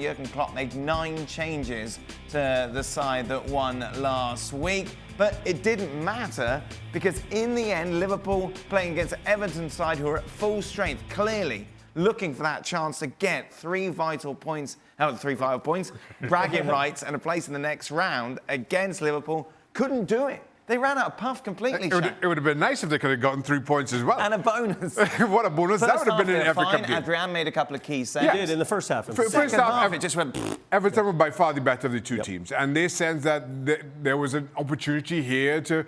Jurgen Klopp made 9 changes to the side that won last week, but it didn't matter because in the end, Liverpool playing against Everton's side who are at full strength, clearly looking for that chance to get 3 vital points, bragging rights and a place in the next round against Liverpool, couldn't do it. They ran out of puff completely. It would have been nice if they could have gotten 3 points as well. And a bonus. What a bonus. That would have been in every cup game. Adrian made a couple of key saves. He did in the first half. First half, it just went... Everton were by far the better of the two teams. And they sensed that there was an opportunity here to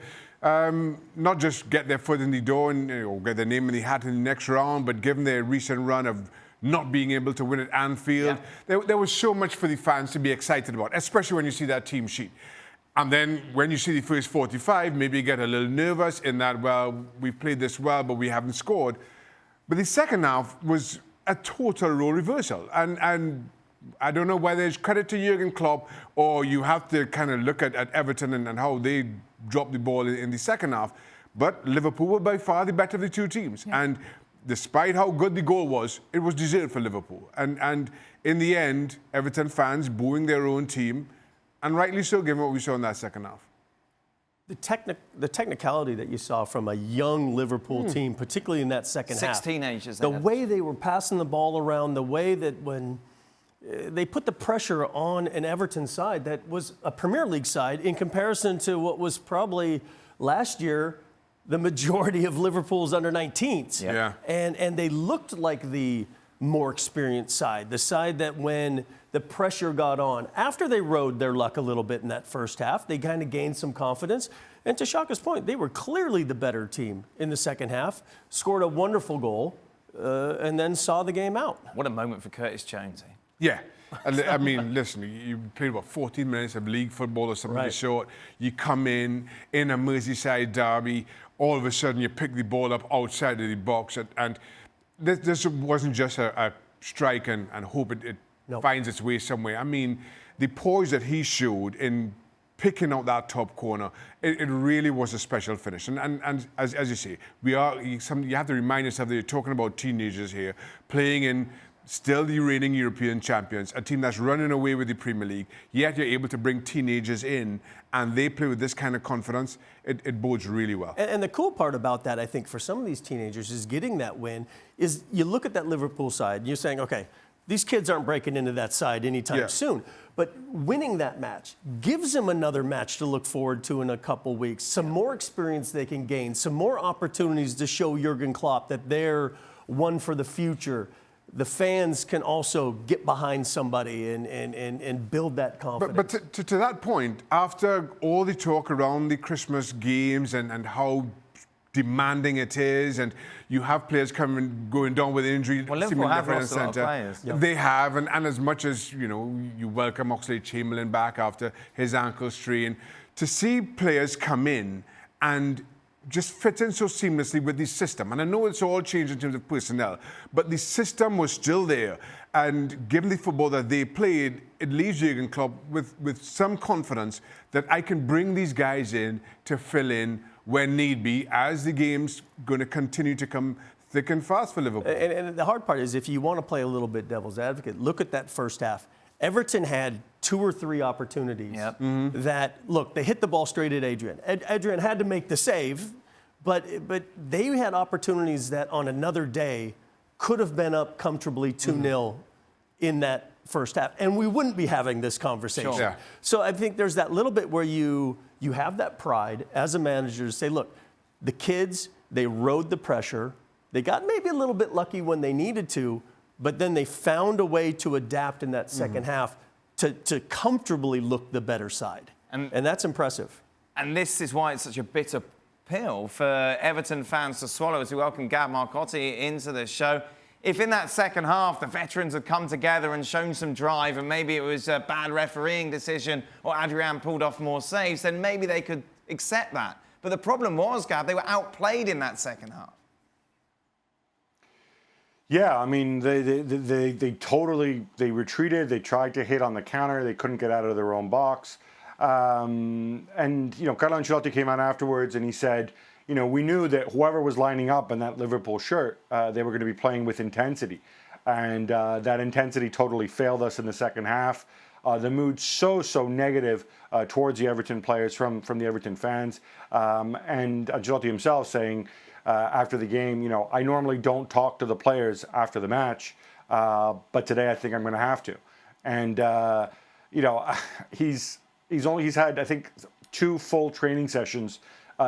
not just get their foot in the door and get their name in the hat in the next round, but given their recent run of not being able to win at Anfield, there was so much for the fans to be excited about, especially when you see that team sheet. And then when you see the first 45, maybe you get a little nervous in that, well, we've played this well, but we haven't scored. But the second half was a total role reversal. And I don't know whether it's credit to Jurgen Klopp or you have to kind of look at Everton and how they dropped the ball in the second half. But Liverpool were by far the better of the two teams. Yeah. And despite how good the goal was, it was deserved for Liverpool. And in the end, Everton fans booing their own team, and rightly so, given what we saw in that second half. The technicality that you saw from a young Liverpool team, particularly in that second half. 6 teenagers. The way they were passing the ball around, the way that when they put the pressure on an Everton side that was a Premier League side in comparison to what was probably last year the majority of Liverpool's under-19s. Yeah. And they looked like the more experienced side, the side that when the pressure got on, after they rode their luck a little bit in that first half, they kind of gained some confidence. And to Shaka's point, they were clearly the better team in the second half, scored a wonderful goal, and then saw the game out. What a moment for Curtis Jones. Yeah. I mean, listen, you played about 14 minutes of league football or something of the sort. You come in a Merseyside derby, all of a sudden you pick the ball up outside of the box, and this wasn't just a strike and hope it finds its way somewhere. I mean, the poise that he showed in picking out that top corner, it really was a special finish. And as you say, you have to remind yourself that you're talking about teenagers here, playing in still the reigning European champions, a team that's running away with the Premier League, yet you're able to bring teenagers in and they play with this kind of confidence. It bodes really well. And the cool part about that, I think, for some of these teenagers is getting that win, is you look at that Liverpool side and you're saying, okay, these kids aren't breaking into that side anytime soon. But winning that match gives them another match to look forward to in a couple weeks, some more experience they can gain, some more opportunities to show Jurgen Klopp that they're one for the future. The fans can also get behind somebody and build that confidence. But to that point, after all the talk around the Christmas games and how demanding it is, and you have players going down with injury. Well, Liverpool have lost a lot of players. They have, and as much as, you welcome Oxlade-Chamberlain back after his ankle strain, to see players come in and just fit in so seamlessly with the system. And I know it's all changed in terms of personnel, but the system was still there. And given the football that they played, it leaves Jurgen Klopp with some confidence that I can bring these guys in to fill in when need be, as the game's going to continue to come thick and fast for Liverpool. And the hard part is, if you want to play a little bit devil's advocate, look at that first half. Everton had 2 or 3 opportunities that, look, they hit the ball straight at Adrian. Adrian had to make the save, but they had opportunities that on another day could have been up comfortably 2-0 in that first half. And we wouldn't be having this conversation. Sure. Yeah. So I think there's that little bit where you have that pride as a manager to say, look, the kids, they rode the pressure. They got maybe a little bit lucky when they needed to, but then they found a way to adapt in that second half to comfortably look the better side. And that's impressive. And this is why it's such a bitter pill for Everton fans to swallow as we welcome Keller and Marcotti into the show. If in that second half the veterans had come together and shown some drive, and maybe it was a bad refereeing decision or Adrian pulled off more saves, then maybe they could accept that. But the problem was, Gab, they were outplayed in that second half. Yeah, I mean, they totally retreated. They tried to hit on the counter. They couldn't get out of their own box. And, Carlo Ancelotti came out afterwards and he said, we knew that whoever was lining up in that Liverpool shirt, they were going to be playing with intensity. and that intensity totally failed us in the second half. The mood so negative towards the Everton players from the Everton fans, and Ancelotti himself saying after the game, I normally don't talk to the players after the match, but today I think I'm going to have to. And he's had, I think, 2 full training sessions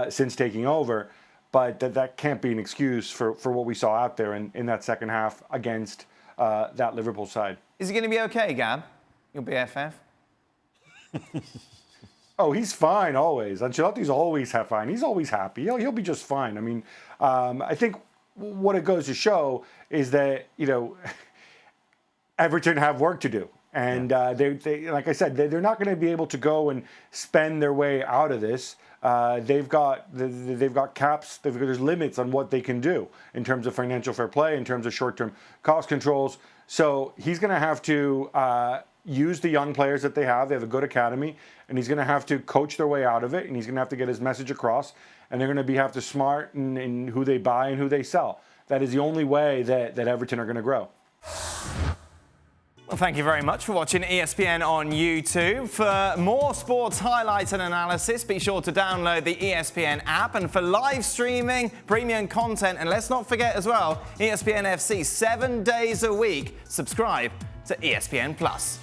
since taking over, but that can't be an excuse for what we saw out there in that second half against that Liverpool side. Is he going to be okay, Gab? Your BFF? Oh, he's fine always. Ancelotti's always fine. He's always happy. He'll be just fine. I mean, I think what it goes to show is that, Everton have work to do. And they, like I said, they're not going to be able to go and spend their way out of this. They've got caps. There's limits on what they can do in terms of financial fair play, in terms of short-term cost controls. So he's going to have to use the young players that they have. They have a good academy, and he's going to have to coach their way out of it, and he's going to have to get his message across, and they're going to have to smart in who they buy and who they sell. That is the only way that Everton are going to grow. Well, thank you very much for watching ESPN on YouTube. For more sports highlights and analysis, be sure to download the ESPN app. And for live streaming, premium content, and let's not forget as well, ESPNFC 7 days a week, subscribe to ESPN+.